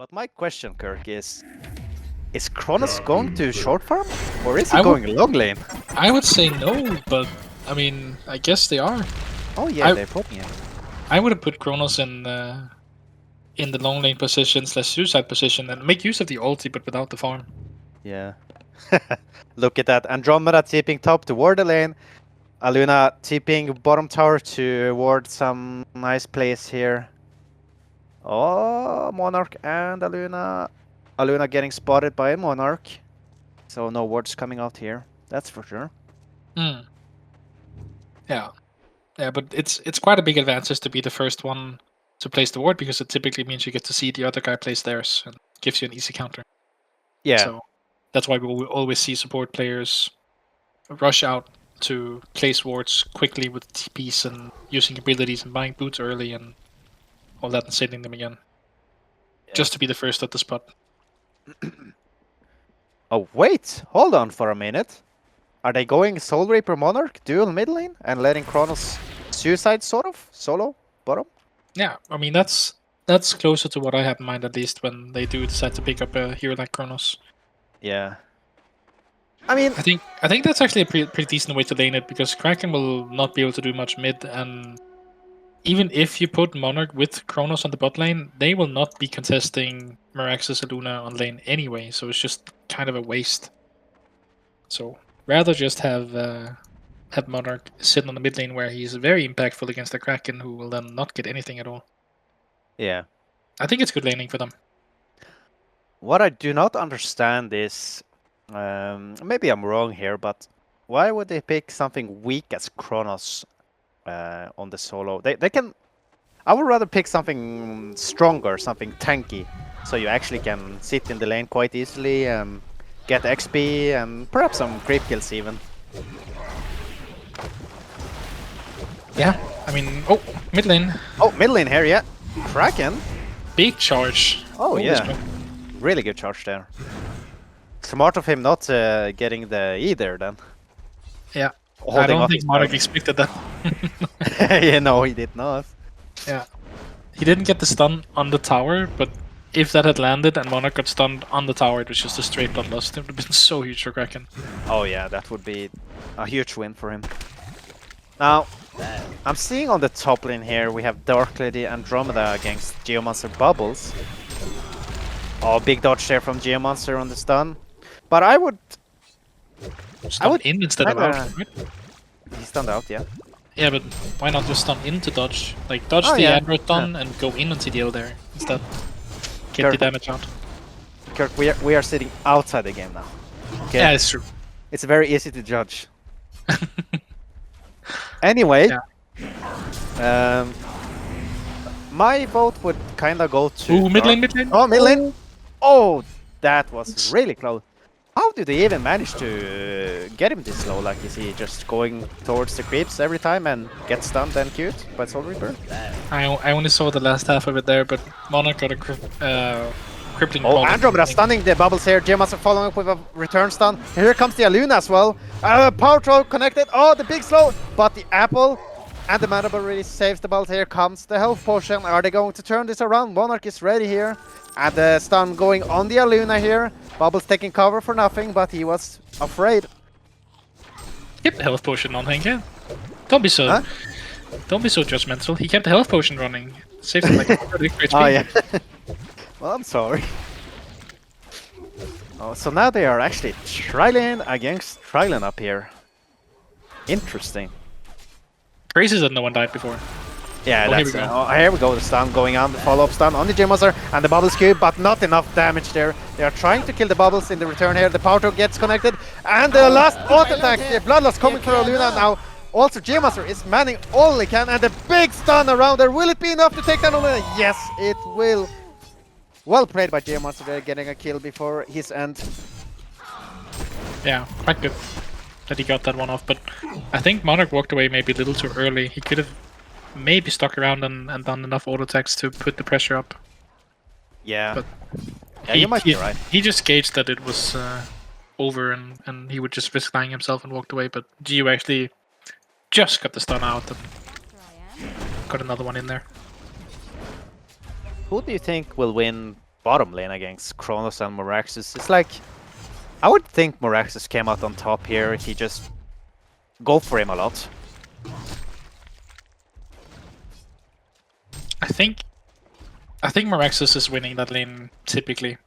But my question, Kirk, is Kronos going to short farm? Or is he I would- going long lane? I would say no, but I mean, I guess they are. Oh yeah, I- they're putting it. I would have put Kronos in the long lane position / suicide position and make use of the ulti, but without the farm. Yeah. Look at that. Andromeda tipping top toward the lane. Aluna tipping bottom tower toward some nice place here. Oh, Monarch and Aluna. Aluna getting spotted by a Monarch. So no wards coming out here. That's for sure. Hmm. Yeah, but it's quite a big advantage to be the first one to place the ward because it typically means you get to see the other guy place theirs and gives you an easy counter. Yeah. So that's why we will always see support players rush out to place wards quickly with TPs and using abilities and buying boots early and all that and saving them again. Yeah. Just to be the first at the spot. Oh, wait. Hold on for a minute. Are they going Soul Reaper Monarch, dual mid lane, and letting Kronos suicide sort of? Solo? Bottom? Yeah, I mean that's closer to what I have in mind at least when they do decide to pick up a hero like Kronos. Yeah. I mean, I think that's actually a pretty decent way to lane it because Kraken will not be able to do much mid, and even if you put Monarch with Kronos on the bot lane, they will not be contesting Merax's Luna on lane anyway, so it's just kind of a waste. So rather just have Monarch sit on the mid lane where he's very impactful against the Kraken, who will then not get anything at all. yeah. I think it's good laning for them. What I do not understand is, maybe I'm wrong here, but why would they pick something weak as Kronos on the solo? They can. I would rather pick something stronger, something tanky, so you actually can sit in the lane quite easily and get XP and perhaps some creep kills even. Yeah, I mean, oh, mid lane, Oh, mid lane here, yeah. Kraken. big charge. Oh Holy yeah, smokes. really good charge there. Smart of him not getting the E there then. Yeah, I Holding don't off think his Monarch power. expected that. Yeah, no, he did not. Yeah, he didn't get the stun on the tower, but if that had landed and Monarch got stunned on the tower, it was just a straight blood loss. It would have been so huge for Kraken. Oh yeah, that would be a huge win for him. Now, I'm seeing on the top lane here we have Dark Lady Andromeda against Geomancer Bubbles. Oh, big dodge there from Geomancer on the stun. But I would... Stun would in instead of kinda- out, right? He stunned out, yeah. Yeah, but why not just stun in to dodge? Like, dodge Oh, the yeah. aggro stun and go in on CDL there instead. Get Sure. the damage out. Kirk, we are sitting outside the game now. Okay? Yeah, it's true. It's very easy to judge. Anyway, my vote would kinda go to... Ooh, mid lane, mid lane. Oh, mid lane! Oh, that was really close. How do they even manage to get him this low? Like, is he just going towards the creeps every time and gets stunned and cute by Soul Reaper? I only saw the last half of it there, but Monarch got a crippling Oh, problem. Andromeda stunning the bubbles here. Geomancer following up with a return stun. And here comes the Aluna as well. Power throw connected. Oh, the big slow. But the apple and the Mandible really saves the bubbles. Here comes the health potion. Are they going to turn this around? Monarch is ready here. And the stun going on the Aluna here. Bubbles taking cover for nothing, but he was afraid. Keep the health potion on, Henke. Don't be so judgmental. He kept the health potion running. Saved him like 30 HP. Oh, yeah. Well, I'm sorry. Oh, so now they are actually tri-lane against tri-lane up here. Interesting. Crazy that no one died before. Yeah, Oh, here that's we go. here we go. The stun going on, the follow-up stun on the Geomancer and the Bubbles cube, but not enough damage there. They are trying to kill the Bubbles in the return here. The power throw gets connected, and the last auto attack, the Bloodlust coming for Luna now. Also, Geomancer is manning all he can, and the big stun around there. Will it be enough to take down Luna? Yes, it will. Well played by Geomancer there, getting a kill before his end. Yeah, quite good that he got that one off, but I think Monarch walked away maybe a little too early. He could have maybe stuck around and done enough auto attacks to put the pressure up. Yeah, But yeah, you might be right. He just gauged that it was over and he would just risk dying himself and walked away, but Gio actually just got the stun out and got another one in there. Who do you think will win bottom lane against Kronos and Moraxis. It's like, I would think Moraxis came out on top here if he just go for him a lot. I think Moraxis is winning that lane typically.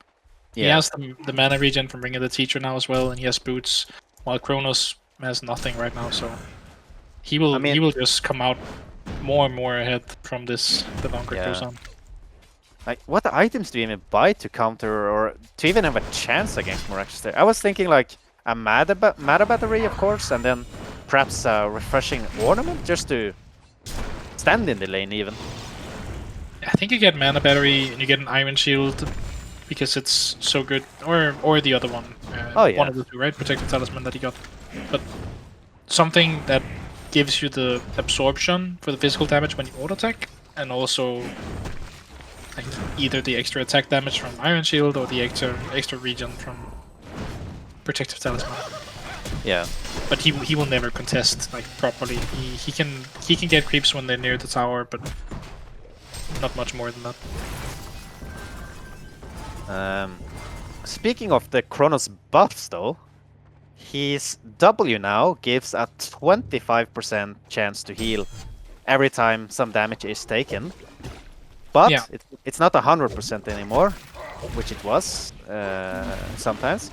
Yeah. He has the mana regen from Ring of the Teacher now as well, and he has boots, while Kronos has nothing right now. So he will he will just come out more and more ahead from this the longer it goes on. Like, what items do you even buy to counter or to even have a chance against Moraxis there? I was thinking like a Mada Battery, of course, and then perhaps a refreshing ornament just to stand in the lane even. I think you get Mana Battery and you get an Iron Shield because it's so good, or the other one. One of the two, right? Protective Talisman that he got. But something that gives you the absorption for the physical damage when you auto attack, and also like either the extra attack damage from Iron Shield or the extra regen from Protective Talisman. Yeah. But he will never contest like properly. He can get creeps when they're near the tower, but not much more than that. Speaking of the Kronos buffs though, his W now gives a 25% chance to heal every time some damage is taken. But it's not 100% anymore, which it was sometimes.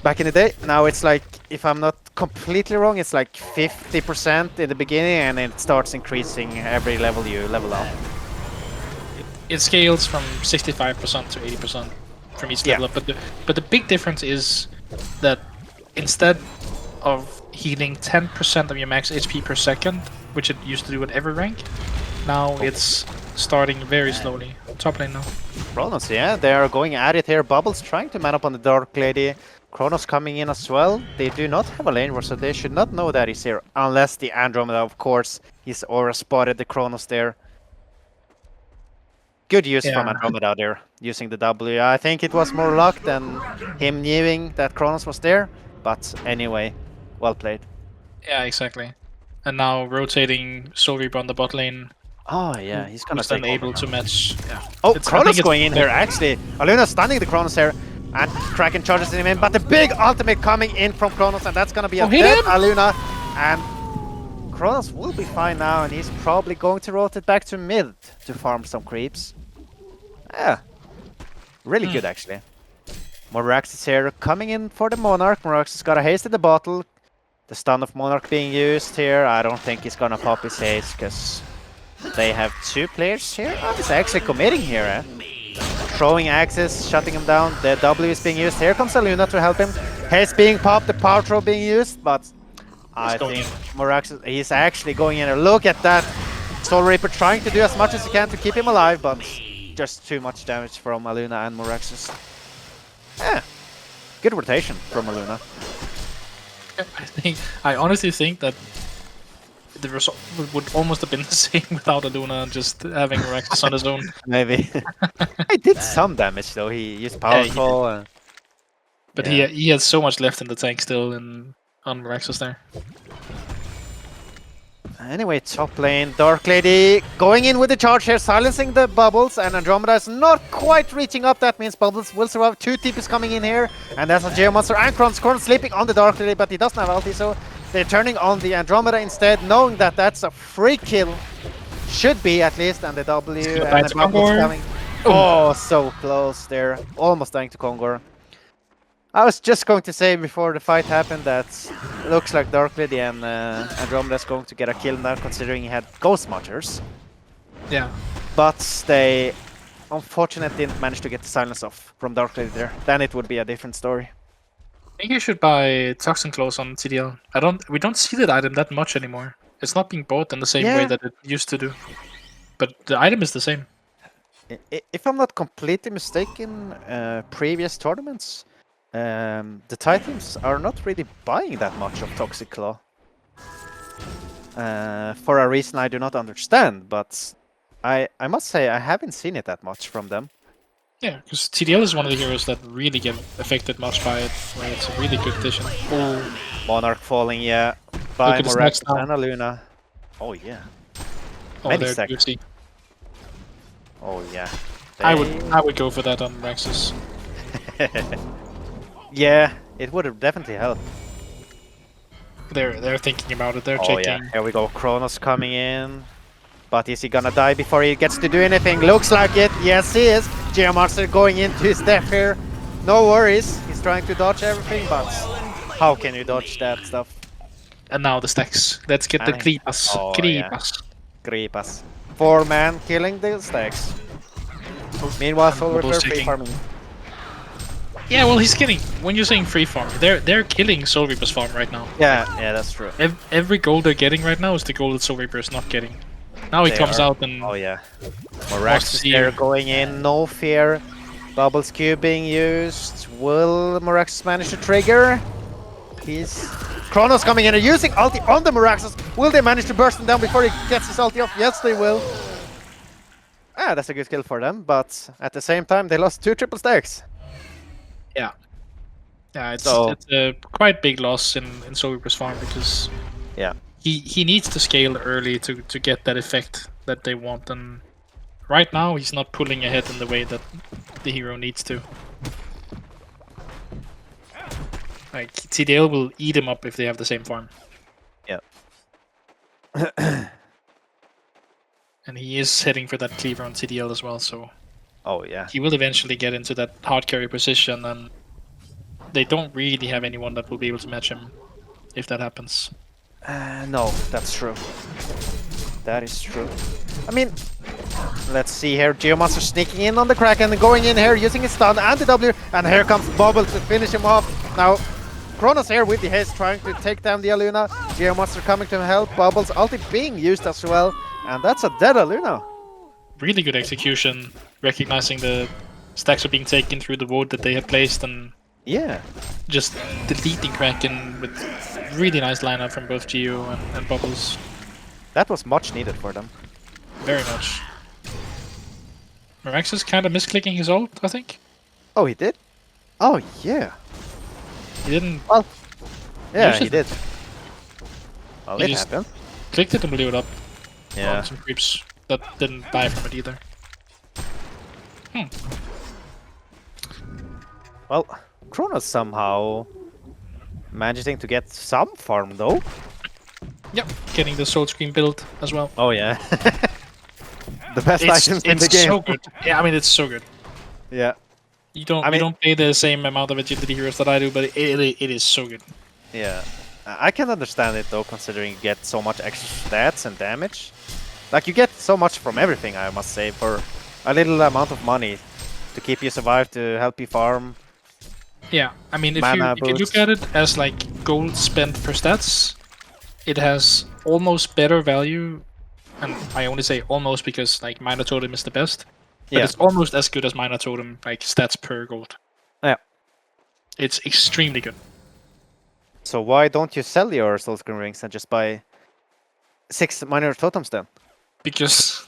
Back in the day, now it's like, if I'm not completely wrong, it's like 50% in the beginning and it starts increasing every level you level up. It scales from 65% to 80% from each level up, but the big difference is that instead of healing 10% of your max HP per second, which it used to do at every rank, now it's starting very slowly. Top lane now. Kronos, yeah, they are going at it here. Bubbles trying to man up on the Dark Lady. Kronos coming in as well. They do not have a lane war, so they should not know that he's here, unless the Andromeda, of course. His aura spotted the Kronos there. Good use from Andromeda there, using the W. I think it was more luck than him knowing that Kronos was there, but anyway, well played. Yeah, exactly. And now rotating Soul Reaper on the bot lane. Oh yeah, he's gonna then able to match. Yeah. Oh, Kronos going in here actually. Aluna stunning the Kronos here, and Kraken charges him in, but the big ultimate coming in from Kronos, and that's gonna be a dead Aluna. And Kronos will be fine now, and he's probably going to rotate back to mid to farm some creeps. Yeah, really good actually. Moraxis here coming in for the Monarch. Moraxis got a haste in the bottle. The stun of Monarch being used here. I don't think he's gonna pop his haste because they have two players here. Oh, he's actually committing here. Throwing axes, shutting him down. The W is being used. Here comes Aluna to help him. Haste being popped, the power throw being used, but I think Moraxis, he's actually going in there. Look at that. Soul Reaper trying to do as much as he can to keep him alive, but just too much damage from Aluna and Moraxis. Yeah, good rotation from Aluna. I honestly think that the result would almost have been the same without Aluna just having Moraxis on his own. Maybe. He did some damage though. He used powerful. But he has so much left in the tank still on Moraxis there. Anyway, top lane, Dark Lady going in with the charge here, silencing the Bubbles, and Andromeda is not quite reaching up. That means Bubbles will survive. Two TPs coming in here, and that's a Geomonster. And Kronos sleeping on the Dark Lady, but he doesn't have ulti, so they're turning on the Andromeda instead, knowing that that's a free kill. Should be, at least, and the W, and the Bubbles coming. Oh, so close there. Almost dying to Kongor. I was just going to say before the fight happened that looks like Dark Lady and Andromeda's going to get a kill now, considering he had Ghost Marchers. Yeah. But they unfortunately didn't manage to get the silence off from Dark Lady there. Then it would be a different story. I think you should buy Toxin Claws on TDL. We don't see that item that much anymore. It's not being bought in the same way that it used to do. But the item is the same. If I'm not completely mistaken, previous tournaments, the Thai teams are not really buying that much of Toxic Claw. For a reason I do not understand, but I must say I haven't seen it that much from them. Yeah, because TDL is one of the heroes that really get affected much by it, where it's a really good addition. Oh, Monarch falling, yeah. By Moraxis and Aluna. Oh, yeah. Oh, there, Oh, yeah. I would go for that on Rexus. Yeah, it would have definitely helped. They're thinking about it. They're Oh checking. yeah, here we go. Kronos coming in. But is he gonna die before he gets to do anything? Looks like it. Yes, he is. Geomonster going into his death here. No worries. He's trying to dodge everything, but how can you dodge that stuff? And now the stacks. Let's get the creepas. Oh yeah. Creepas. Creepas. 4-man killing the stacks. Meanwhile, Soul Reaper free taking- farming. Yeah, well, he's killing. When you're saying free farm, they're killing Soul Reaper's farm right now. Yeah, that's true. Every gold they're getting right now is the gold that Soul Reaper is not getting. Now he comes out and Oh yeah. Morax there going in, no fear. Bubbles cube being used. Will Morax manage to trigger? He's Kronos coming in and using ulti on the Moraxes. Will they manage to burst him down before he gets his ulti off? Yes, they will. Ah, that's a good kill for them, but at the same time, they lost 2 triple stacks. Yeah, it's a quite big loss in Soul Reaper's farm because he needs to scale early to get that effect that they want, and right now he's not pulling ahead in the way that the hero needs to. Like TDL will eat him up if they have the same farm. Yeah. And he is heading for that cleaver on TDL as well, so Oh yeah. he will eventually get into that hard carry position, and they don't really have anyone that will be able to match him if that happens. No, that's true. That is true. I mean, let's see here. Geomonster sneaking in on the Kraken and going in here using his stun and the W, and here comes Bubble to finish him off. Now, Kronos here with the haste trying to take down the Aluna. Geomonster coming to help. Bubbles ulti being used as well, and that's a dead Aluna. Really good execution, recognizing the stacks are being taken through the wood that they have placed, and yeah, just deleting Kraken with really nice lineup from both Geo and Bubbles. That was much needed for them. Very much. Morax is kind of misclicking his ult, I think. Oh, he did? Oh, yeah. He didn't... Well, yeah, he did. Well, he it just happened. clicked it and blew it up. Yeah. Some creeps that didn't die from it either. Well, Kronos somehow managing to get some farm though. Yep, getting the Soul Scream build as well. Oh yeah. The best items in the game. It's so good. Yeah, I mean it's so good. Yeah. You don't play the same amount of agility heroes that I do, but it is so good. Yeah. I can understand it though, considering you get so much extra stats and damage. Like you get so much from everything, I must say, for a little amount of money to keep you survive, to help you farm. Yeah, I mean if you look at it as like gold spent per stats, it has almost better value, and I only say almost because like Minor Totem is the best. But it's almost as good as Minor Totem, like stats per gold. Yeah. It's extremely good. So why don't you sell your Soul Scream rings and just buy 6 Minor Totems then? Because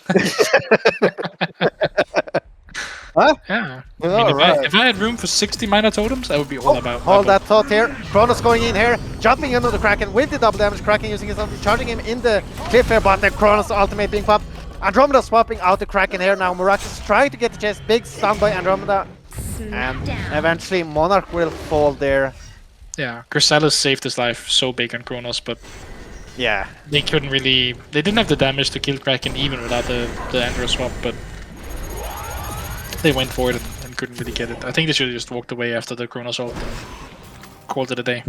Huh? yeah. I mean, if I had room for 60 Minor Totems, I would be all about. Hold that thought here. Kronos going in here, jumping into the Kraken with the double damage. Kraken using his ulti, charging him in the cliff here, but the Kronos ultimate being popped. Andromeda swapping out the Kraken here now. Miraculous trying to get the chase. Big stun by Andromeda. And eventually Monarch will fall there. Yeah, Chrysalis saved his life so big on Kronos, but yeah, they couldn't really. They didn't have the damage to kill Kraken even without the Andro swap, but they went for it and couldn't really get it. I think they should have just walked away after the Kronos ult and called it a day.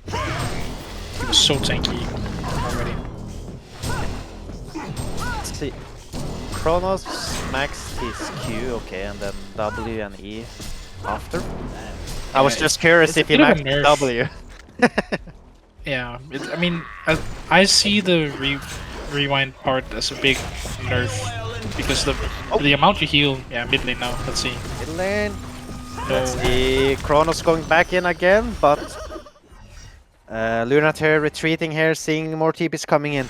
He was so tanky already. Let's see. Kronos maxed his Q, okay, and then W and E after. I was just curious if he maxed W. Yeah, I mean, I see the rewind part as a big nerf because the amount you heal. Yeah, mid lane now. Let's see. Mid lane. Let's see. Kronos going back in again, but Lunatic retreating here, seeing more TPs coming in.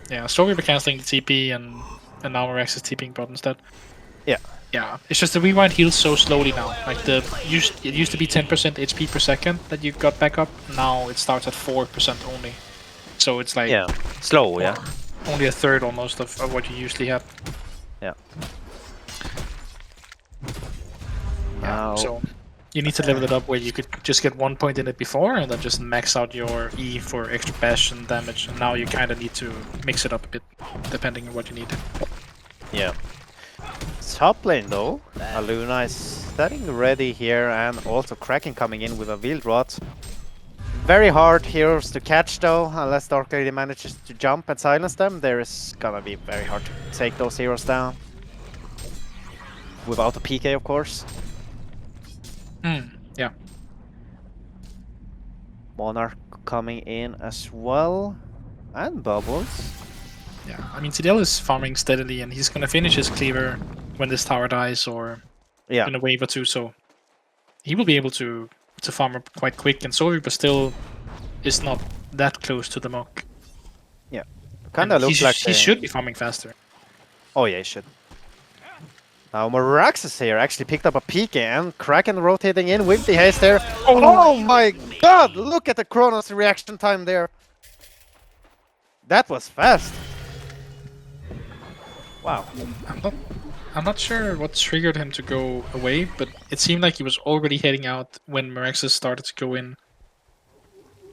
Yeah, Soul Reaper canceling the TP and now Morax is TPing bot instead. Yeah. Yeah, it's just the rewind heals so slowly now. Like it used to be 10% HP per second that you got back up. Now it starts at 4% only. So it's like slow, yeah. Only a third almost of what you usually have. Yeah. Now, So you need to level it up where you could just get 1 point in it before and then just max out your E for extra bash and damage. And now you kind of need to mix it up a bit, depending on what you need. yeah. Top lane though, Aluna is setting ready here, and also Kraken coming in with a Wild Rot. Very hard heroes to catch though, unless Dark Lady manages to jump and silence them. There is gonna be very hard to take those heroes down. Without a PK, of course. Yeah. Monarch coming in as well. And Bubbles. Yeah, I mean, TDL is farming steadily, and he's gonna finish his cleaver when this tower dies, or in a wave or two. So he will be able to farm up quite quick. And Sovipa still is not that close to the Mock. Yeah, kind of looks like he should be farming faster. Oh yeah, he should. Now Meraxes here actually picked up a PK, and Kraken rotating in with the haste there. Oh my god! Look at the Kronos reaction time there. That was fast. Wow. I'm not sure what triggered him to go away, but it seemed like he was already heading out when Meraxes started to go in.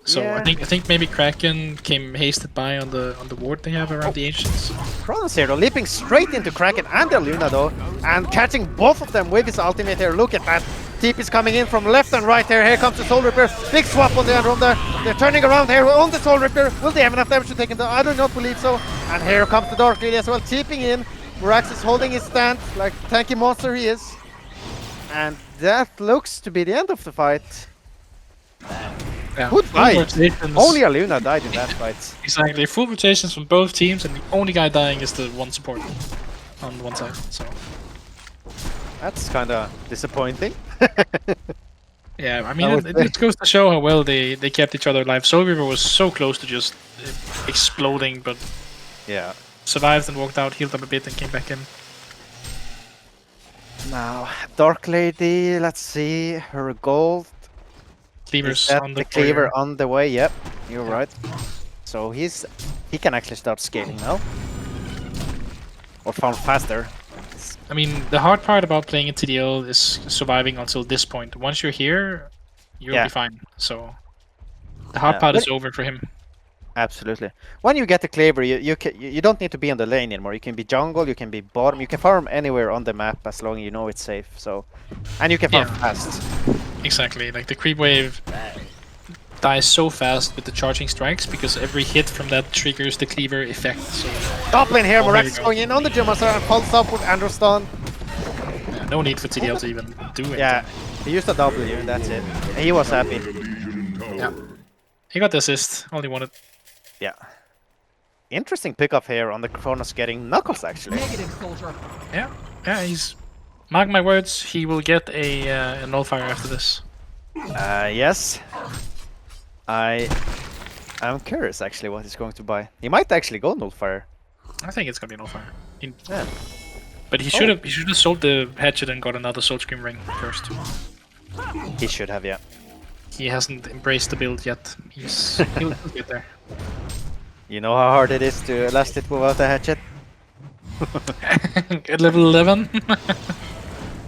So yeah. I think maybe Kraken came hasted by on the ward they have around the Ancients. Kronos here though, leaping straight into Kraken and the Luna though, and catching both of them with his ultimate here. Look at that. Deep is coming in from left and right here. Here comes the Soul Ripper. Big swap on the end room there. They're turning around here on the Soul Ripper. Will they have enough damage to take him down? I do not believe so. And here comes the Dark Lady as well, tipping in. Meraxes holding his stand like tanky monster he is. And that looks to be the end of the fight. Yeah, Who died? rotations. Only Aluna died in that fight. Exactly, full rotations from both teams, and the only guy dying is the one support on one side. So That's kind of disappointing. yeah, I mean, it goes to show how well they kept each other alive. Soul Reaver was so close to just exploding, but Yeah. survived and walked out, healed up a bit, and came back in. Now, Dark Lady, let's see, her gold. Cleaver's on the cleaver on the way, yep, you're right. So he can actually start scaling now. Or farm faster. I mean, the hard part about playing in TDL is surviving until this point. Once you're here, you'll be fine. So the hard part is over for him. Absolutely. When you get the cleaver, you don't need to be on the lane anymore. You can be jungle, you can be bottom, you can farm anywhere on the map as long as you know it's safe. So, and you can farm fast. Exactly. Like the creep wave dies so fast with the charging strikes because every hit from that triggers the cleaver effect. So top lane here, Meraxes going in on the Geomancer and follows up with Androstan. Yeah, no need for TDL to even do it. Yeah, he used a W, that's it. He was happy. Yeah. He got the assist, all he wanted. Yeah. Interesting pickup here on the Kronos getting Knuckles, actually. Yeah, he's... Mark my words, he will get a Nullfire after this. Yes. I'm curious, actually, what he's going to buy. He might actually go Nullfire. I think it's gonna be Nullfire. Yeah. But he should have sold the hatchet and got another Soul Scream ring first. He should have, yeah. He hasn't embraced the build yet. He'll get there. You know how hard it is to last it without a hatchet? At level 11?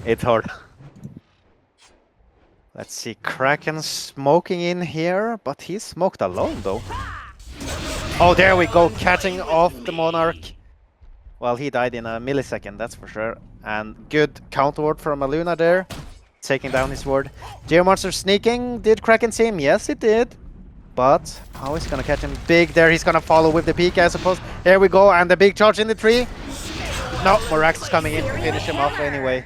It's hard. Let's see, Kraken smoking in here, but he's smoked alone though. Oh, there we go, catching off the Monarch. Well, he died in a millisecond, that's for sure. And good counter ward from Aluna there, taking down his ward. Geomonster sneaking, did Kraken see him? Yes, it did. But how is he gonna catch him? Big there, he's gonna follow with the PK, I suppose. Here we go, and the big charge in the tree. No, Meraxes is coming in to finish him off anyway.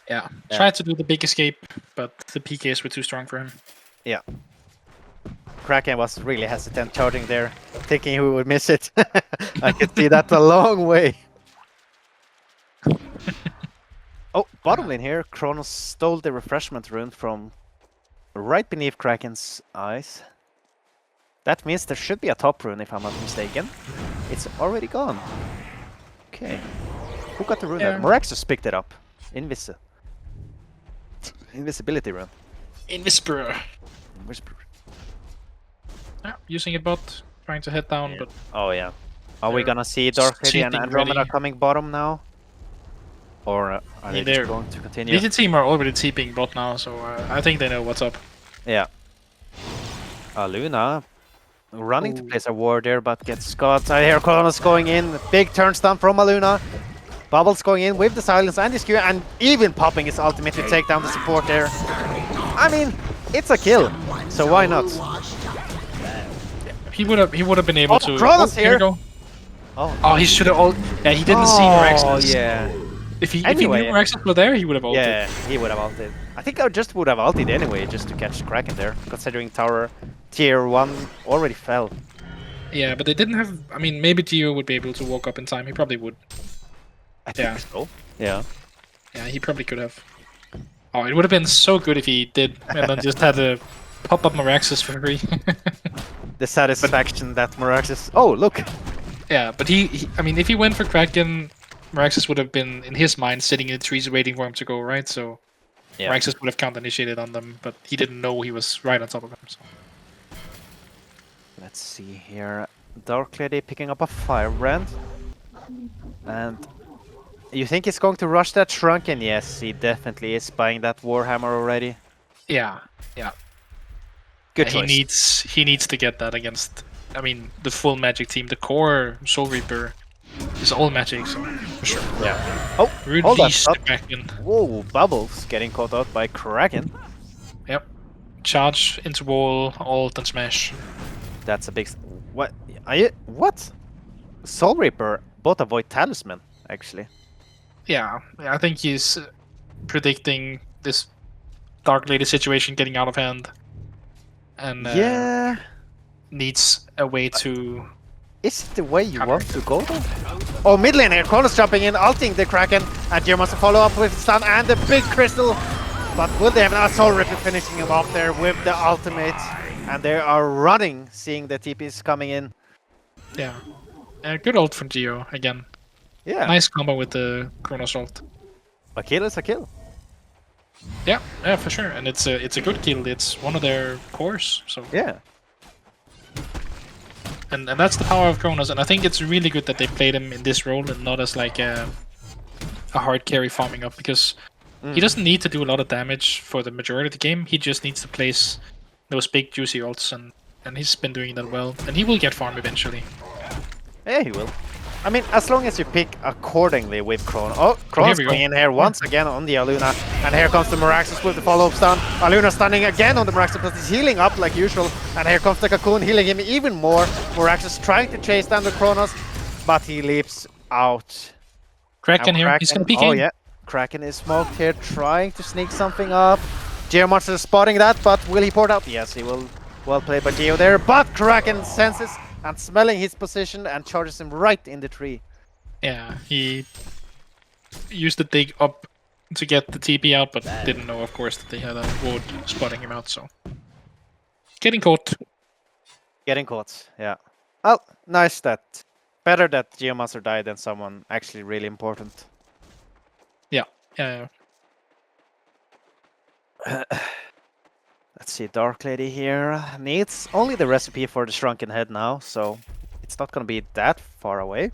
Yeah, tried to do the big escape, but the PKs were too strong for him. Yeah. Kraken was really hesitant charging there, thinking he would miss it. I could see that a long way. Oh, bottom lane here, Kronos stole the refreshment rune from right beneath Kraken's eyes. That means there should be a top rune, if I'm not mistaken. It's already gone. Okay. Who got the rune? Yeah. Meraxes picked it up. Invisibility rune. Invisper. Yeah, using it bot, trying to head down, but... Oh yeah. Are we gonna see Dark Lady and Andromeda coming bottom now? Or are I they mean, just they're going to continue? Legion team are already TPing bot now, so I think they know what's up. Yeah. Luna running to Ooh. place a ward there, but gets caught. I hear Kronos going in. Big turn stun from Aluna. Bubbles going in with the silence and the skew, and even popping his ultimate to take down the support there. I mean, it's a kill, so why not? He would have been able to. Kronos here. We go. Oh, Oh, he should have. Yeah, he didn't see Meraxes. Oh, yeah. If he Anyway, knew Meraxes were there, he would have ulted. Yeah, he would have ulted. I think I just would have ulted anyway, just to catch Kraken there, considering tower tier 1 already fell. Yeah, but they didn't have. I mean, maybe Gio would be able to walk up in time. He probably would. I think so. Yeah. Yeah, he probably could have. Oh, it would have been so good if he did, and then just had to pop up Meraxes for free. The satisfaction that Meraxes. Oh, look! Yeah, but he I mean, if he went for Kraken, Meraxes would have been, in his mind, sitting in the trees waiting for him to go, right? So Yeah. Meraxes would have counter-initiated on them, but he didn't know he was right on top of them. So. Let's see here. Dark Lady picking up a Firebrand. And you think he's going to rush that Shrunken? Yes, he definitely is, buying that Warhammer already. Yeah, yeah. Good Yeah, choice. he needs to get that against, I mean, the full Magic team. The core Soul Reaper is all Magic, so for sure. Yeah. Oh, hold on. Release the Kraken. Whoa, Bubbles getting caught out by Kraken. Yep. Charge into wall, ult, and smash. That's a big... What? Are you... What? Soul Reaper both avoid Talisman, actually. Yeah, I think he's predicting this Dark Lady situation getting out of hand. And Yeah. needs a way to... Is it the way you want to go though? Oh, mid lane here, Kronos jumping in, ulting the Kraken, and Gio must follow up with stun and the big crystal. But will they have an Soul Reaper finishing him off there with the ultimate? And they are running, seeing the TPs coming in. Yeah. Good ult from Gio, again. Yeah. Nice combo with the Kronos ult. A kill is a kill. Yeah, yeah, for sure. And it's a good kill. It's one of their cores, so... Yeah. And that's the power of Kronos, and I think it's really good that they played him in this role and not as like a hard carry farming up, because he doesn't need to do a lot of damage for the majority of the game. He just needs to place those big juicy ults, and he's been doing that well. And he will get farm eventually. Yeah, he will. I mean, as long as you pick accordingly with Kronos. Oh, Kronos going in here once again on the Aluna. And here comes the Meraxes with the follow-up stun. Aluna stunning again on the Meraxes, but he's healing up like usual. And here comes the Cocoon, healing him even more. Meraxes trying to chase down the Kronos, but he leaps out. Kraken here, he's gonna peek in. Oh yeah, Kraken is smoked here, trying to sneak something up. Geomonster is spotting that, but will he port out? Yes, he will. Well played by Geo there, but Kraken senses and smelling his position and charges him right in the tree. Yeah, he used the dig up to get the TP out, but didn't know, of course, that they had a ward spotting him out, so... Getting caught. Getting caught, yeah. Oh, nice that. Better that Geomonster died than someone actually really important. Yeah, yeah. Let's see, Dark Lady here needs only the recipe for the Shrunken Head now, so it's not gonna be that far away.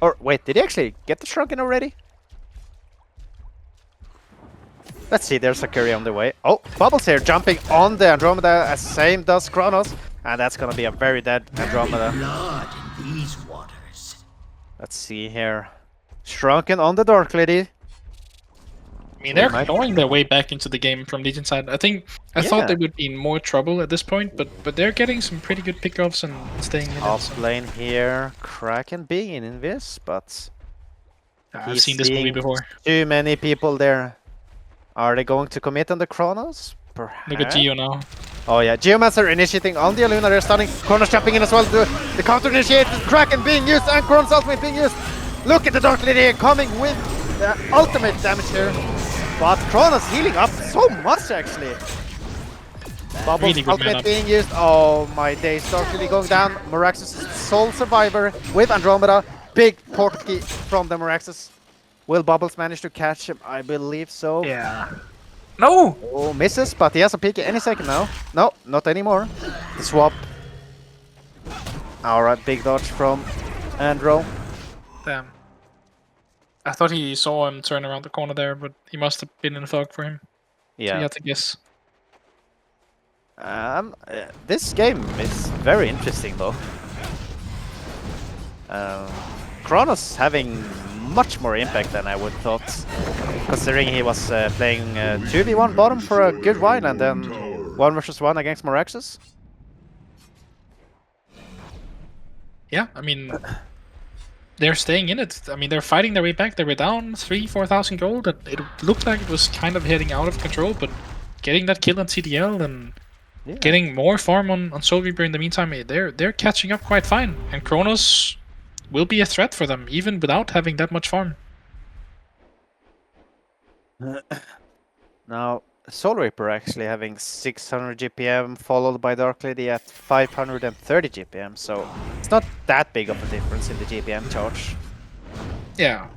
Or wait, did he actually get the Shrunken already? Let's see, there's a curry on the way. Oh, Bubbles here jumping on the Andromeda, as same does Kronos, and that's gonna be a very dead Andromeda. Blood in these waters. Let's see here, Shrunken on the Dark Lady. I mean, they're clawing their way back into the game from Legion side. I thought they would be in more trouble at this point, but they're getting some pretty good pickoffs and staying in. Off lane here, Kraken being in this, but I've seen this movie before. Too many people there. Are they going to commit on the Kronos? Perhaps. Look at Geo now. Oh yeah, Geomancer initiating on the Aluna, they're stunning. Kronos jumping in as well. The counter initiated, Kraken being used, and Kronos ultimate being used. Look at the Dark Lady coming with the ultimate damage here. But Kronos healing up so much actually. Bubbles Really good ultimate man being used. Oh my days, Dark Lady going down. Meraxes sole survivor with Andromeda. Big port key from the Meraxes. Will Bubbles manage to catch him? I believe so. Yeah. No! Oh, misses, but he has a peek any second now. No, not anymore. The swap. Alright, big dodge from Andro. Damn. I thought he saw him turn around the corner there, but he must have been in a fog for him. So he Yeah. had to guess. This game is very interesting though. Kronos having much more impact than I would thought, considering he was playing 2v1 bottom for a good while and then 1 versus 1 against Moraxis. Yeah, I mean, they're staying in it. I mean, they're fighting their way back. They were down 3,000-4,000 gold. It looked like it was kind of heading out of control, but getting that kill on CDL and getting more farm on Soul Reaper in the meantime, they're catching up quite fine. And Kronos will be a threat for them, even without having that much farm. Now, Soul Reaper actually having 600 GPM, followed by Dark Lady at 530 GPM, so it's not that big of a difference in the GPM charge. Yeah.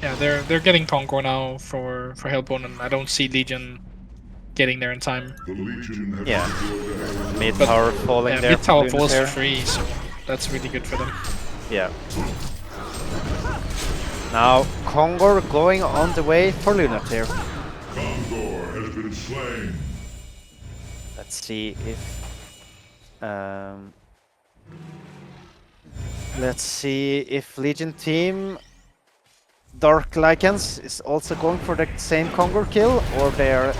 Yeah, they're getting Concord now for Hellborn, and I don't see Legion getting there in time. Yeah, mid tower falling there. Mid tower falls for there. free, so that's really good for them. Yeah. Now, Kongor going on the way for Lunath here. Kongor has been slain. Let's see if... let's see if Legion team Dark Lycans is also going for the same Kongor kill, or they're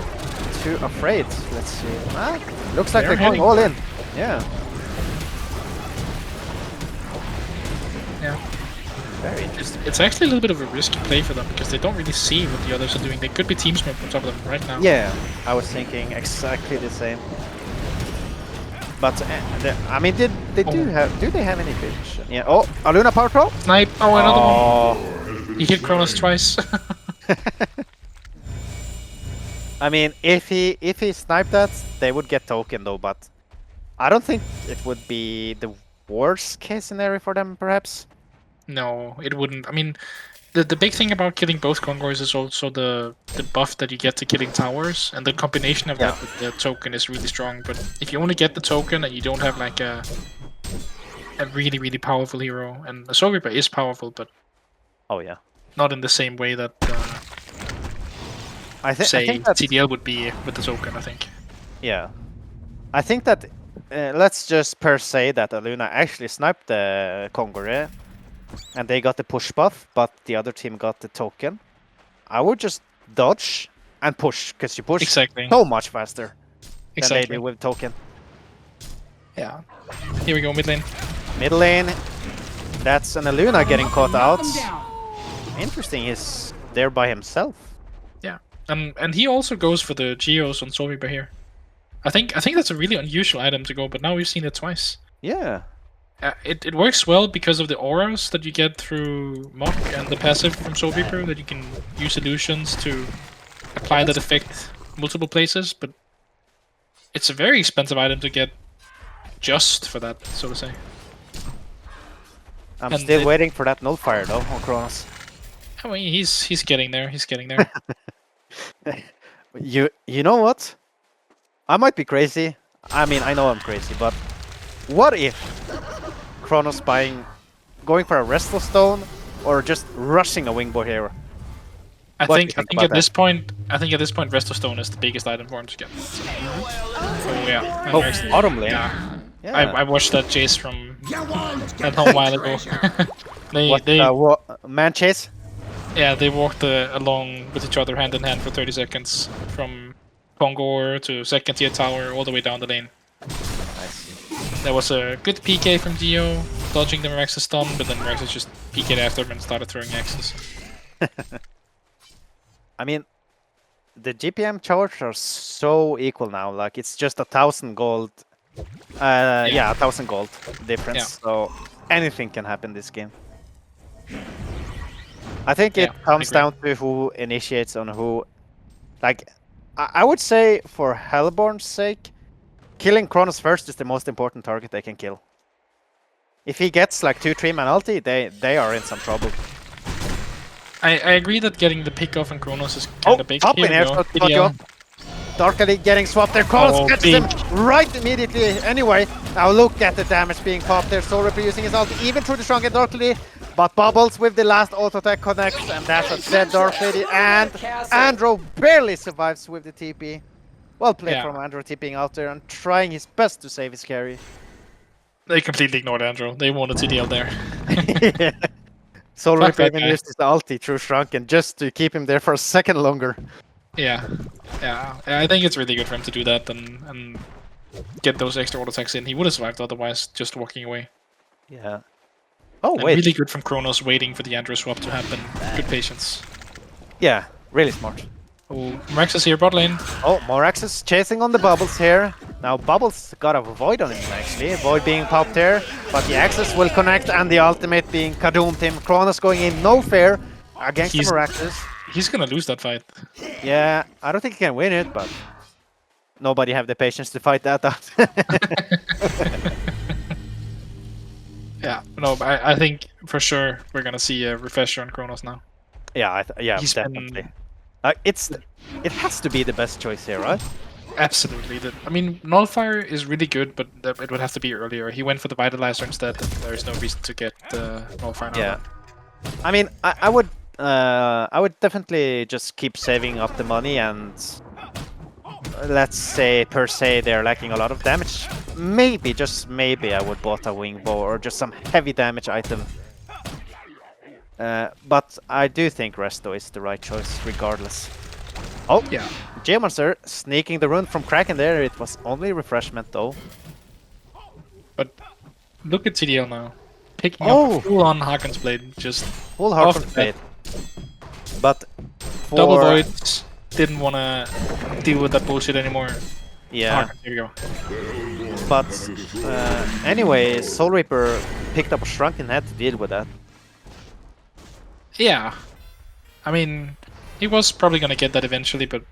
too afraid. Let's see. Looks like they're going all in. Yeah. Yeah. Very interesting. It's actually a little bit of a risky play for them because they don't really see what the others are doing. They could be team smoke on top of them right now. Yeah, I was thinking exactly the same. But I mean, do they have any vision? Yeah. Oh, Aluna power throw. Snipe. Oh, another Oh. one. He hit Kronos twice. I mean, if he sniped that, they would get token though. But I don't think it would be the worst case scenario for them, perhaps. No, it wouldn't. I mean, the big thing about killing both Kongors is also the buff that you get to killing towers, and the combination of that with the token is really strong. But if you only get the token and you don't have like a really powerful hero, and the Soul Reaper is powerful, but Oh yeah. not in the same way that I say think that, TDL would be with the token. I think. yeah. I think that let's just per se that Aluna actually sniped the Kongore, and they got the push buff, but the other team got the token. I would just dodge and push, because you push so much faster than they do with token. Yeah. Here we go, mid lane. Mid lane, that's an Aluna getting caught out. Interesting, he's there by himself. Yeah, and he also goes for the Geos on Soul Reaper here. I think that's a really unusual item to go, but now we've seen it twice. Yeah. It works well because of the auras that you get through Mock and the passive from Soul Reaper, that you can use illusions to apply that effect multiple places, but it's a very expensive item to get just for that, so to say. I'm still waiting for that nullifier though on Kronos. I mean, he's getting there. He's getting there. You know what? I might be crazy. I mean, I know I'm crazy, but what if Kronos going for a Restless Stone or just rushing a Wingboard here? I think at this point, Resto Stone is the biggest item for him to get. So yeah. Oh, bottom lane. Yeah. I watched that chase from at home a while ago. Man chase? Yeah, they walked along with each other hand in hand for 30 seconds from Kongor to second tier tower all the way down the lane. There was a good PK from Geo, dodging the Merax's stun, but then Meraxis just PK'd after him and started throwing axes. I mean, the GPM charge are so equal now. Like, it's just 1,000 gold. 1,000 gold difference. Yeah. So anything can happen this game. I think it comes down to who initiates on who. Like, I would say for Hellborn's sake, killing Kronos first is the most important target they can kill. If he gets like 2-3 man ulti, they are in some trouble. I agree that getting the pick off on Kronos is kind of big. Top in here, Dark Elite getting swapped there. Kronos catches him right immediately anyway. Now look at the damage being popped there. Soul Reaper using his ult even through the strong Dark Elite. But Bubbles with the last auto attack connects, and that's a dead Dark Lady. And Andro barely survives with the TP. Well played from Andro TPing out there and trying his best to save his carry. They completely ignored Andrew. They wanted TDL there. Yeah. Soul Fuck Reaper that even guy. used his ulti through Shrunken just to keep him there for a second longer. Yeah. I think it's really good for him to do that and get those extra auto attacks in. He would have survived otherwise, just walking away. Yeah. Oh, And wait. really good from Kronos waiting for the Andrew swap to happen. Good patience. Yeah, really smart. Oh, Rex is here, bot lane. Oh, Morax's chasing on the Bubbles here. Now Bubbles got a Void on him actually. Void being popped here, but the Axis will connect and the ultimate being Kadoomed him. Kronos going in no fair against the Moraxis. He's gonna lose that fight. Yeah, I don't think he can win it, but nobody have the patience to fight that out. Yeah, no, but I think for sure we're gonna see a refresher on Kronos now. Yeah, yeah, He's definitely. It has to be the best choice here, right? Absolutely. I mean, Nullfire is really good, but it would have to be earlier. He went for the Vitalizer instead, and there is no reason to get Nullfire now. Yeah. I mean, I would definitely just keep saving up the money and let's say per se they're lacking a lot of damage. Maybe, just maybe, I would bought a wing bow or just some heavy damage item. But I do think Resto is the right choice regardless. Oh, Yeah. J-Monster sneaking the rune from Kraken there. It was only refreshment though. But look at TDL now. Picking Oh! up full-on Hakon's Blade, just Full heart off from the Fate. But for... double voids. Didn't want to deal with that bullshit anymore. Yeah. Hakon, here we go. But anyway, Soul Reaper picked up a Shrunken Head to deal with that. Yeah. I mean, he was probably going to get that eventually, but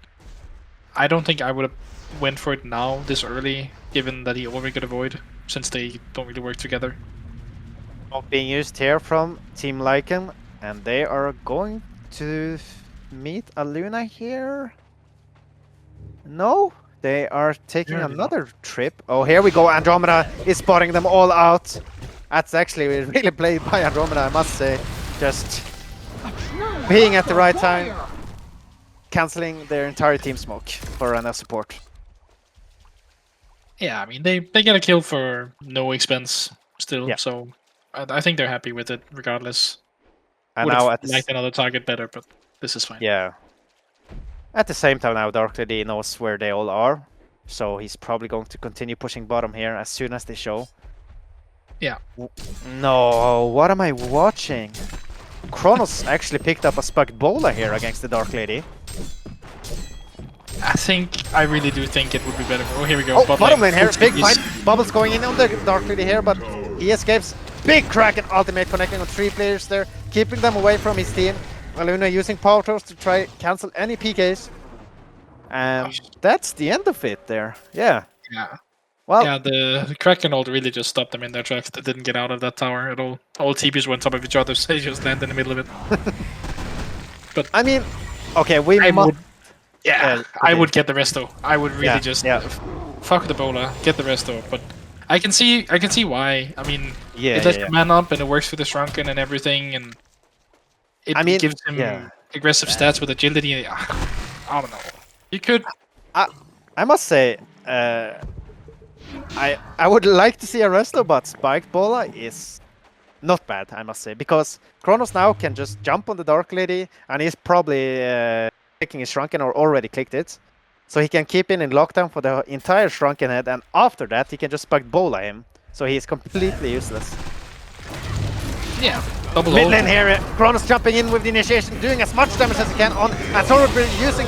I don't think I would have went for it now, this early, given that he already got a void, since they don't really work together. Being used here from Team Lycan, and they are going to meet a Luna here. No, they are taking another trip. Oh, here we go. Andromeda is spotting them all out. That's actually really played by Andromeda, I must say. Just being at the right time, cancelling their entire team smoke for enough support. Yeah, I mean, they get a kill for no expense still, Yeah. so I think they're happy with it regardless. And Would now have at liked another target better, but this is fine. yeah. At the same time now, Dark Lady knows where they all are, so he's probably going to continue pushing bottom here as soon as they show. Yeah. No, what am I watching? Kronos actually picked up a Spugged Bola here against the Dark Lady. I really do think it would be better. Oh, here we go. Oh, bottom lane here, Full big TPs. fight. Bubbles going in on the Dark Lady here, but he escapes. Big Kraken ultimate connecting on 3 players there, keeping them away from his team. Luna using power toes to try cancel any PKs. And that's the end of it there. Yeah. Yeah. Well, Yeah, the Kraken ult really just stopped them in their tracks. They didn't get out of that tower at all. All TPs were on top of each other, so they just landed in the middle of it. But I mean, okay, we I must... would, yeah, I would get the resto. I would really fuck the Bola, get the resto. But I can see why. I mean, it lets the man up and it works for the Shrunken and everything, and it gives him aggressive stats with agility. I don't know. You could. I must say, I would like to see a resto, but Spiked Bola is not bad, I must say, because Kronos now can just jump on the Dark Lady, and he's probably clicking his Shrunken or already clicked it, so he can keep in lockdown for the entire Shrunken head, and after that he can just Spiked Bola him, so he's completely useless. Yeah. Double Mid ult. lane here, Kronos jumping in with the initiation, doing as much damage as he can on, and Soul Reaper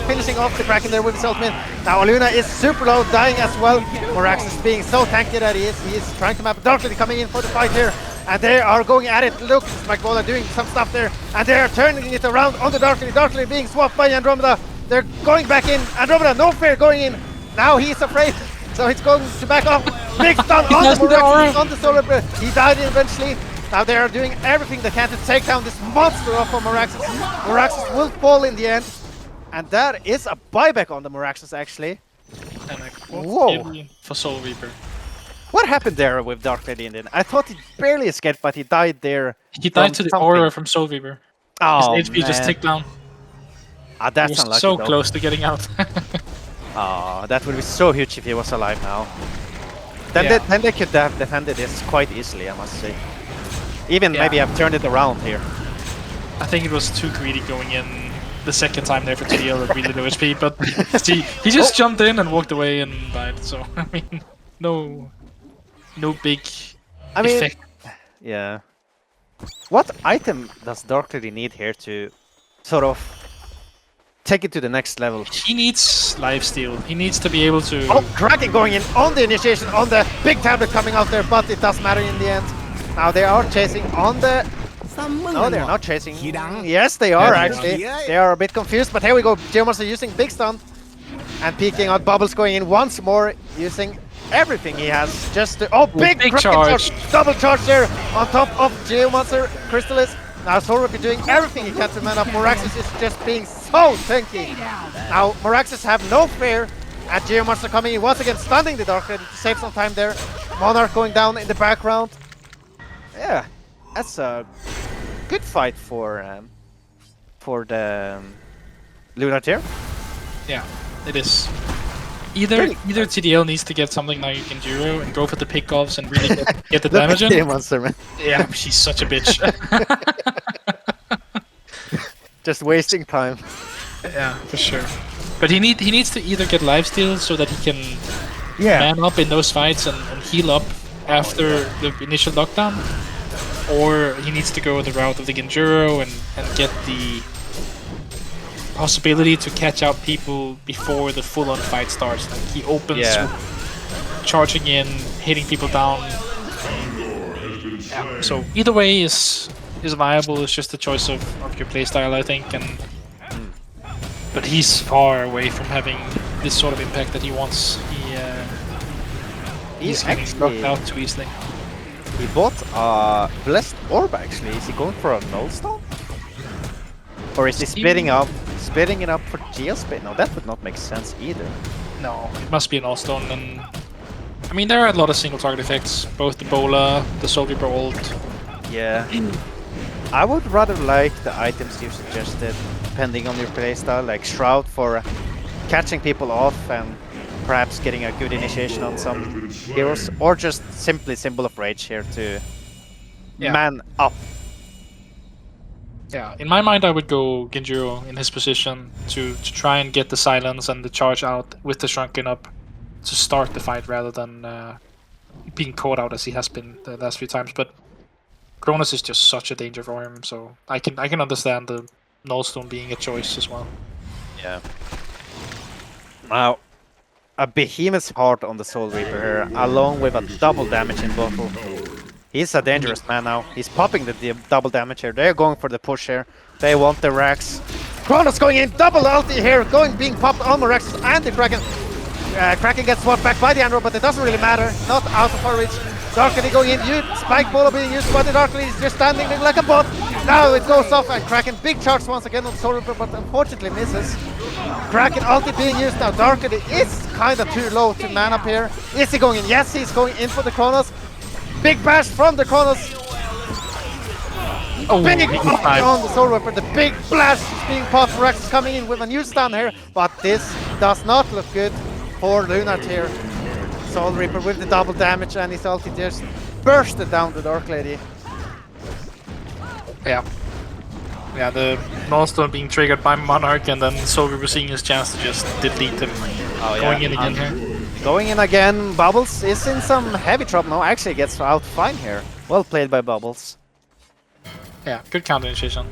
finishing off the Kraken there with his ultimate. Now Luna is super low, dying as well. Moraxis being so tanky that he is trying to map Dark Lady coming in for the fight here, and they are going at it. Look, Spikebola doing some stuff there, and they are turning it around on the Dark Lady being swapped by Andromeda. They're going back in, Andromeda, no fear going in. Now he's afraid, so he's going to back off. Big stun on the Moraxis, on the Soul Reaper. He died eventually. Now they are doing everything they can to take down this monster off of Moraxis. Moraxis will fall in the end. And that is a buyback on the Moraxis, actually. And a Whoa. kill for Soul Reaper. What happened there with Dark Lady in the end? I thought he barely escaped, but he died there. He from died to the something. aura from Soul Reaper. His Oh, HP just man. ticked down. Ah, He that's was unlucky, so though. close to getting out. Oh, that would be so huge if he was alive now. Then, Yeah. then they could have defended this quite easily, I must say. Even Yeah. maybe have turned it around here. I think it was too greedy going in the second time there for TDL at really low HP, but he just jumped in and walked away and died. So I mean, no big I mean, effect. yeah. What item does Dark Lady need here to sort of take it to the next level? He needs lifesteal. He needs to be able to. Oh, Kraken going in on the initiation, on the big tablet coming out there, but it doesn't matter in the end. Now they are chasing on the... No, they're not chasing. Yes, they are actually. They are a bit confused, but here we go. Geomars are using Big Stun and peeking out. Bubbles going in once more, using everything he has just to... Oh, big charge. Double charge there on top of Geomonster Crystallis. Now Sorok is doing everything he can to man up. Moraxis is just being so tanky. Now Moraxis have no fear, and Geomonster coming in once again, stunning the Dark Lady to save some time there. Monarch going down in the background. Yeah, that's a good fight for the Lunar Tier. Yeah, it is. Either TDL needs to get something like Enduro and go for the pickoffs and really get the damage in. Geomonster, man. Yeah, she's such a bitch. Just wasting time. Yeah, for sure. But he needs to either get lifesteal so that he can man up in those fights and heal up after the initial lockdown, or he needs to go the route of the Genjuro and get the possibility to catch out people before the full-on fight starts. Like he opens with charging in, hitting people down. Yeah. So either way is viable. It's just a choice of your playstyle, I think. And but he's far away from having this sort of impact that he wants. He's getting knocked out too easily. He bought a Blessed Orb actually. Is he going for a Nullstone? Or is he splitting it up for Geospit? No, that would not make sense either. No, it must be an All-Stone. And I mean, there are a lot of single target effects, both the Bola, the Soul Reaper ult. Yeah. I would rather like the items you suggested, depending on your playstyle, like Shroud for catching people off and perhaps getting a good initiation on some heroes, or just simply Symbol of Rage here to man up. Yeah, in my mind I would go Genjuro in his position to try and get the silence and the charge out with the Shrunken up to start the fight rather than being caught out as he has been the last few times. But Cronus is just such a danger for him, so I can understand the Nullstone being a choice as well. Yeah. Now, a Behemoth's Heart on the Soul Reaper here, along with a double damage in bottle. He's a dangerous man now. He's popping the double damage here. They're going for the push here. They want the Rax. Kronos going in, double ulti here, being popped on the Rax and the Kraken. Kraken gets swapped back by the Andro, but it doesn't really matter. Not out of our reach. Dark Lady going in, Spike Bolo being used by the Dark Lady, is just standing there like a bot. Now it goes off and Kraken, big charge once again on Soul Reaper, but unfortunately misses. Kraken ulti being used now. Dark Lady is kind of too low to man up here. Is he going in? Yes, he's going in for the Kronos. Big bash from the Kronos. Oh, big on the Soul Reaper. The big blast is being popped. Rex is coming in with a new stun here, but this does not look good for Lunar here. Soul Reaper with the double damage and his ulti just bursted down the Dark Lady. Yeah. Yeah, the Nullstone being triggered by Monarch and then Soul Reaper seeing his chance to just delete him. Going in again here. Going in again. Bubbles is in some heavy trouble now. Actually gets out fine here. Well played by Bubbles. Yeah, good counter initiation.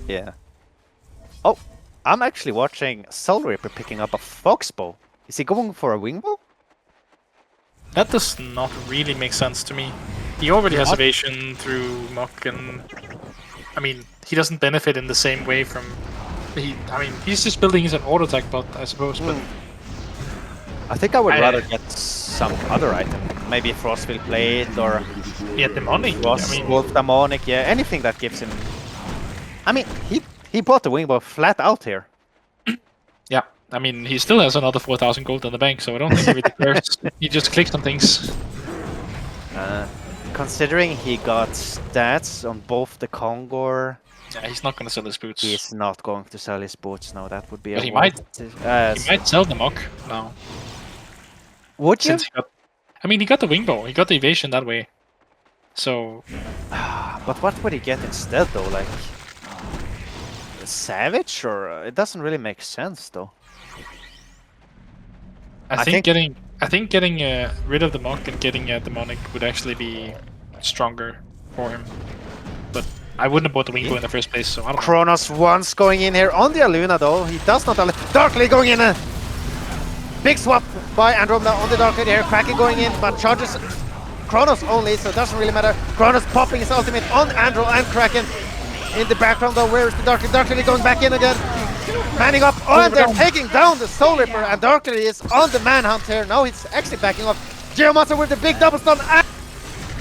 Yeah. Oh, I'm actually watching Soul Reaper picking up a Foxbow. Is he going for a Wingbow? That does not really make sense to me. He already has evasion through Mok, and I mean, he doesn't benefit in the same way from... I mean, he's just building his auto attack bot, I suppose, but... I think I would rather get some other item. Maybe Frostfield Plate or... Yeah, Demonic. Wolf Demonic, yeah, anything that gives him... I mean, he bought the Wingbow flat out here. Yeah, I mean, he still has another 4,000 gold in the bank, so I don't think he really cares. He just clicks on things. Considering he got stats on both the Kongor, Yeah, he's not gonna sell his boots. he is not going to sell his boots now. That would be But a he might. waste. He might sell the mock now. Would you? Since he got, I mean, he got the wing bow. He got the evasion that way. So But what would he get instead, though? Like a savage, or it doesn't really make sense, though. I think getting rid of the mock and getting a demonic would actually be stronger for him. But I wouldn't have bought the wing bow in the first place, so I don't know. Kronos once going in here on the Aluna, though. He does not. Darkly going in. Big swap by Andromeda on the Dark Lady here. Kraken going in, but charges Kronos only, so it doesn't really matter. Kronos popping his ultimate on Andro and Kraken. In the background, though, where is the Dark Lady? Dark Lady going back in again. Manning up. Oh, and they're taking down the Soul Ripper, and Dark Lady is on the manhunt here. Now he's actually backing off. Geomancer with the big double stun. And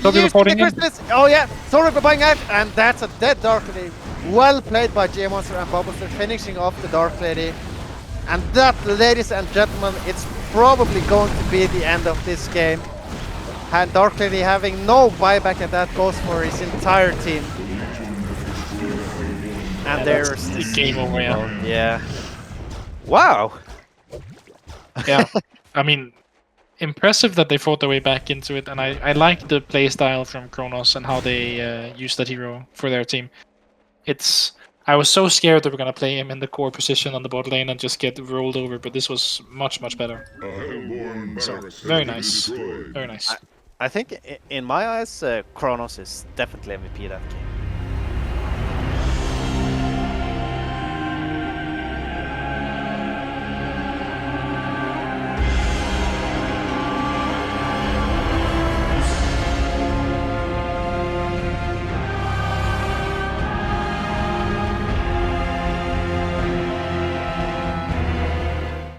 oh yeah, Soul Ripper buying out, and that's a dead Dark Lady. Well played by Geomancer and Bubbles. They're finishing off the Dark Lady. And that, ladies and gentlemen, it's probably going to be the end of this game. And Dark Lady having no buyback, and that goes for his entire team. And there's the game over. Yeah. Wow. Yeah. I mean, impressive that they fought their way back into it, and I like the play style from Kronos and how they use that hero for their team. I was so scared they were gonna play him in the core position on the bot lane and just get rolled over, but this was much better. So very nice, very nice. I think in my eyes, Kronos is definitely MVP that game.